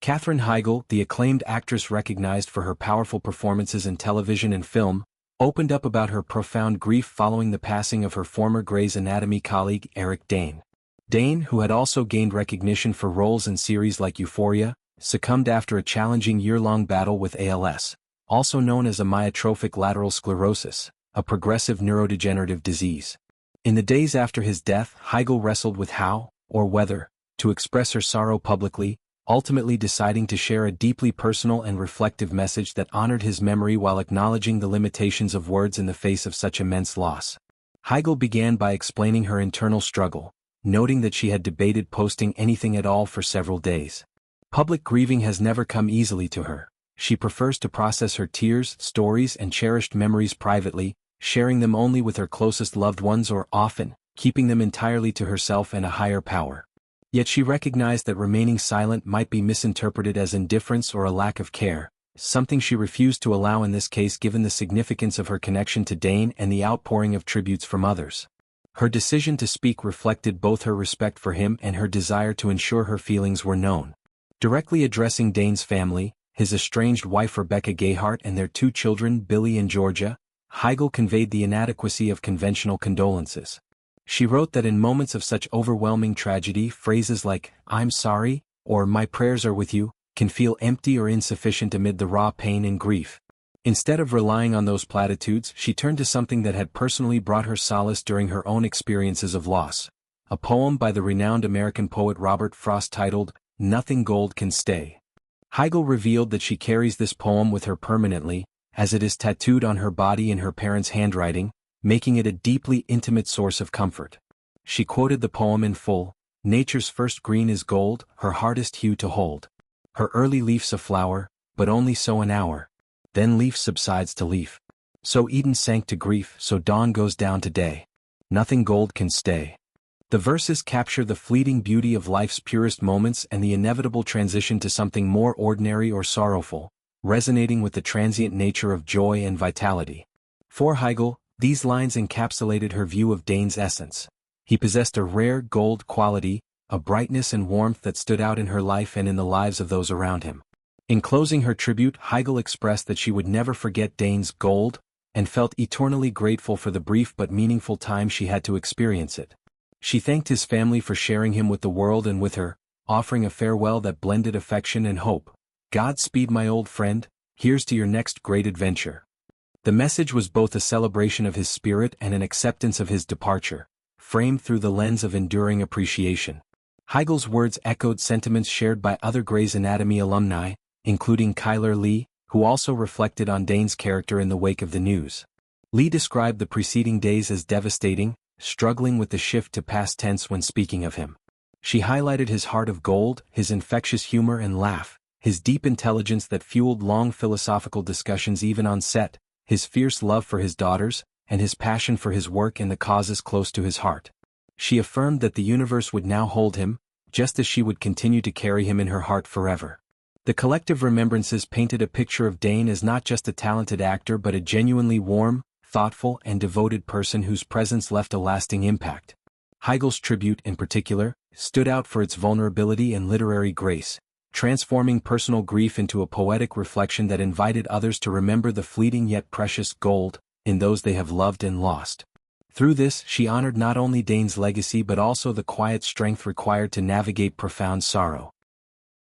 Katherine Heigl, the acclaimed actress recognized for her powerful performances in television and film, opened up about her profound grief following the passing of her former Grey's Anatomy colleague Eric Dane. Dane, who had also gained recognition for roles in series like Euphoria, succumbed after a challenging year-long battle with ALS, also known as amyotrophic lateral sclerosis, a progressive neurodegenerative disease. In the days after his death, Heigl wrestled with how, or whether, to express her sorrow publicly, ultimately deciding to share a deeply personal and reflective message that honored his memory while acknowledging the limitations of words in the face of such immense loss. Heigl began by explaining her internal struggle, noting that she had debated posting anything at all for several days. Public grieving has never come easily to her. She prefers to process her tears, stories, and cherished memories privately, sharing them only with her closest loved ones or, often, keeping them entirely to herself and a higher power. Yet she recognized that remaining silent might be misinterpreted as indifference or a lack of care, something she refused to allow in this case given the significance of her connection to Dane and the outpouring of tributes from others. Her decision to speak reflected both her respect for him and her desire to ensure her feelings were known. Directly addressing Dane's family, his estranged wife Rebecca Gayheart and their two children Billy and Georgia, Heigl conveyed the inadequacy of conventional condolences. She wrote that in moments of such overwhelming tragedy, phrases like, "I'm sorry," or "my prayers are with you," can feel empty or insufficient amid the raw pain and grief. Instead of relying on those platitudes, she turned to something that had personally brought her solace during her own experiences of loss. A poem by the renowned American poet Robert Frost titled, "Nothing Gold Can Stay." Heigl revealed that she carries this poem with her permanently, as it is tattooed on her body in her parents' handwriting, making it a deeply intimate source of comfort. She quoted the poem in full: "Nature's first green is gold, her hardest hue to hold. Her early leaf's a flower, but only so an hour. Then leaf subsides to leaf. So Eden sank to grief, so dawn goes down to day. Nothing gold can stay." The verses capture the fleeting beauty of life's purest moments and the inevitable transition to something more ordinary or sorrowful, resonating with the transient nature of joy and vitality. For Heigl, these lines encapsulated her view of Dane's essence. He possessed a rare gold quality, a brightness and warmth that stood out in her life and in the lives of those around him. In closing her tribute, Heigl expressed that she would never forget Dane's gold, and felt eternally grateful for the brief but meaningful time she had to experience it. She thanked his family for sharing him with the world and with her, offering a farewell that blended affection and hope. "Godspeed, my old friend, here's to your next great adventure." The message was both a celebration of his spirit and an acceptance of his departure, framed through the lens of enduring appreciation. Heigl's words echoed sentiments shared by other Grey's Anatomy alumni, including Chyler Leigh, who also reflected on Dane's character in the wake of the news. Leigh described the preceding days as devastating, struggling with the shift to past tense when speaking of him. She highlighted his heart of gold, his infectious humor and laugh, his deep intelligence that fueled long philosophical discussions even on set, his fierce love for his daughters, and his passion for his work and the causes close to his heart. She affirmed that the universe would now hold him, just as she would continue to carry him in her heart forever. The collective remembrances painted a picture of Dane as not just a talented actor but a genuinely warm, thoughtful, and devoted person whose presence left a lasting impact. Heigl's tribute, in particular, stood out for its vulnerability and literary grace, transforming personal grief into a poetic reflection that invited others to remember the fleeting yet precious gold in those they have loved and lost. Through this, she honored not only Dane's legacy but also the quiet strength required to navigate profound sorrow.